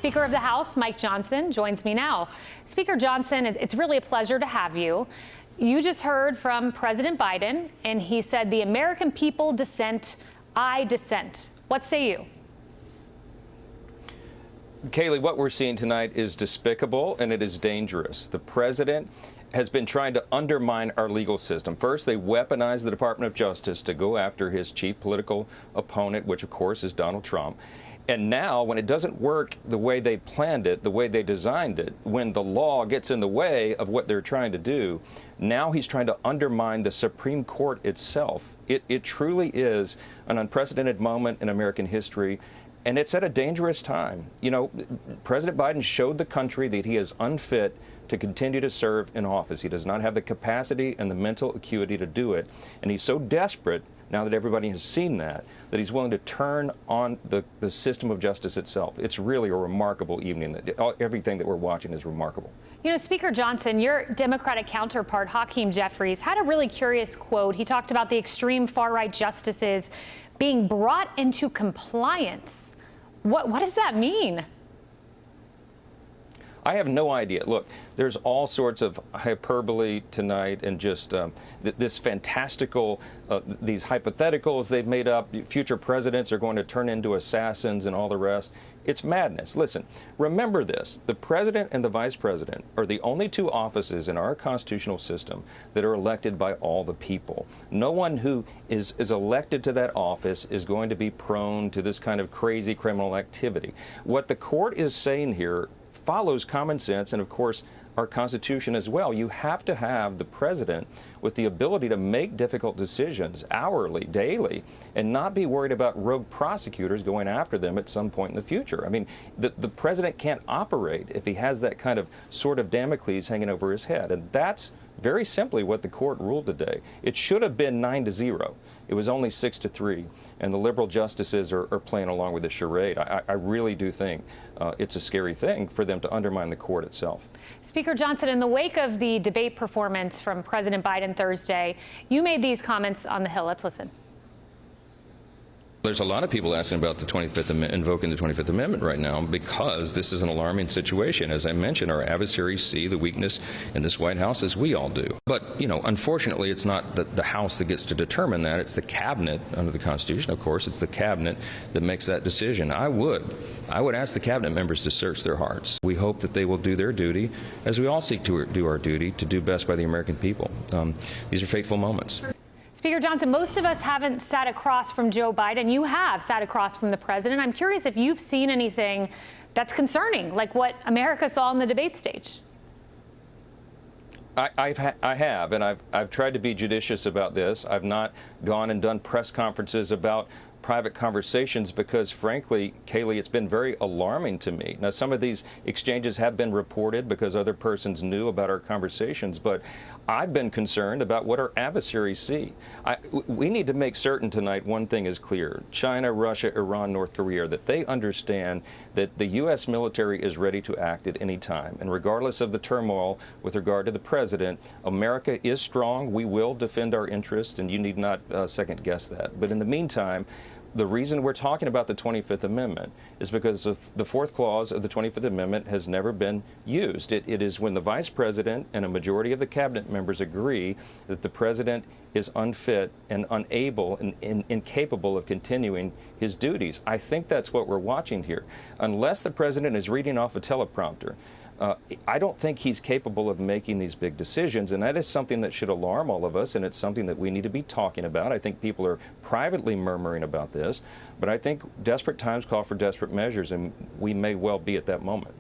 Speaker of the House, Mike Johnson, joins me now. Speaker Johnson, it's really a pleasure to have you. You just heard from President Biden, and he said, the American people dissent, I dissent. What say you? Kayleigh, what we're seeing tonight is despicable and it is dangerous. The president has been trying to undermine our legal system. First, they weaponized the Department of Justice to go after his chief political opponent, which of course is Donald Trump. And now, when it doesn't work the way they planned it, the way they designed it, when the law gets in the way of what they're trying to do, now he's trying to undermine the Supreme Court itself. It truly is an unprecedented moment in American history. And it's at a dangerous time. You know, President Biden showed the country that he is unfit to continue to serve in office. He does not have the capacity and the mental acuity to do it. And he's so desperate, now that everybody has seen that he's willing to turn on the system of justice itself. It's really a remarkable evening. Everything that we're watching is remarkable. You know, Speaker Johnson, your Democratic counterpart, Hakeem Jeffries, had a really curious quote. He talked about the extreme far-right justices being brought into compliance. What does that mean? I have no idea. Look, there's all sorts of hyperbole tonight and just this fantastical, these hypotheticals they've made up. Future presidents are going to turn into assassins and all the rest. It's madness. Listen, remember this. The president and the vice president are the only two offices in our constitutional system that are elected by all the people. No one who is elected to that office is going to be prone to this kind of crazy criminal activity. What the court is saying here follows common sense and, of course, our Constitution as well. You have to have the president with the ability to make difficult decisions hourly, daily, and not be worried about rogue prosecutors going after them at some point in the future. I mean, the president can't operate if he has that kind of sword of Damocles hanging over his head. And that's very simply what the court ruled today. It should have been 9-0. It was only 6-3, and the liberal justices are playing along with the charade. I really do think it's a scary thing for them to undermine the court itself. Speaker Johnson, in the wake of the debate performance from President Biden Thursday, you made these comments on the Hill. Let's listen. There's a lot of people asking about the 25th Amendment, invoking the 25th Amendment right now, because this is an alarming situation. As I mentioned, our adversaries see the weakness in this White House, as we all do. But, you know, unfortunately, it's not the House that gets to determine that. It's the cabinet under the Constitution, of course. It's the cabinet that makes that decision. I would ask the cabinet members to search their hearts. We hope that they will do their duty, as we all seek to do our duty, to do best by the American people. These are fateful moments. Speaker Johnson, most of us haven't sat across from Joe Biden. You have sat across from the president. I'm curious if you've seen anything that's concerning, like what America saw on the debate stage. I have, and I've tried to be judicious about this. I've not gone and done press conferences about private conversations because, frankly, Kayleigh, it's been very alarming to me. Now, some of these exchanges have been reported because other persons knew about our conversations, but I've been concerned about what our adversaries see. We need to make certain tonight one thing is clear. China, Russia, Iran, North Korea, that they understand that the U.S. military is ready to act at any time. And regardless of the turmoil with regard to the president, America is strong. We will defend our interests, and you need not second guess that. But in the meantime, the reason we're talking about the 25th Amendment is because of the fourth clause of the 25th Amendment has never been used. It is when the vice president and a majority of the cabinet members agree that the president is unfit and unable and incapable of continuing his duties. I think that's what we're watching here. Unless the president is reading off a teleprompter, I don't think he's capable of making these big decisions, and that is something that should alarm all of us, and it's something that we need to be talking about. I think people are privately murmuring about this, but I think desperate times call for desperate measures, and we may well be at that moment.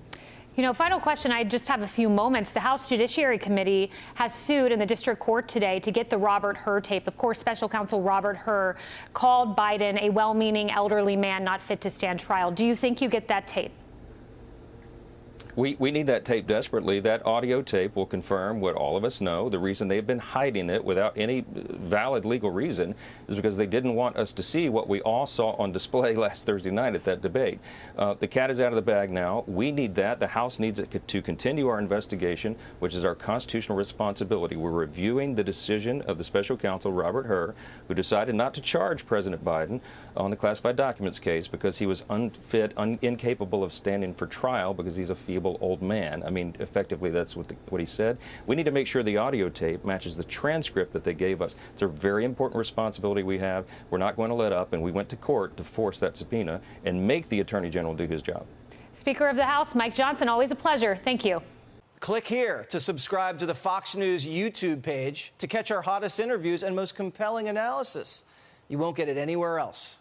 You know, final question. I just have a few moments. The House Judiciary Committee has sued in the district court today to get the Robert Hur tape. Of course, special counsel Robert Hur called Biden a well-meaning elderly man not fit to stand trial. Do you think you get that tape? We need that tape desperately. That audio tape will confirm what all of us know. The reason they've been hiding it without any valid legal reason is because they didn't want us to see what we all saw on display last Thursday night at that debate. The cat is out of the bag now. We need that. The House needs it to continue our investigation, which is our constitutional responsibility. We're reviewing the decision of the special counsel, Robert Hur, who decided not to charge President Biden on the classified documents case because he was unfit, incapable of standing for trial because he's a feeble old man. I mean, effectively, that's what he said. We need to make sure the audio tape matches the transcript that they gave us. It's a very important responsibility we have. We're not going to let up, and we went to court to force that subpoena and make the Attorney General do his job. Speaker of the House, Mike Johnson, always a pleasure. Thank you. Click here to subscribe to the Fox News YouTube page to catch our hottest interviews and most compelling analysis. You won't get it anywhere else.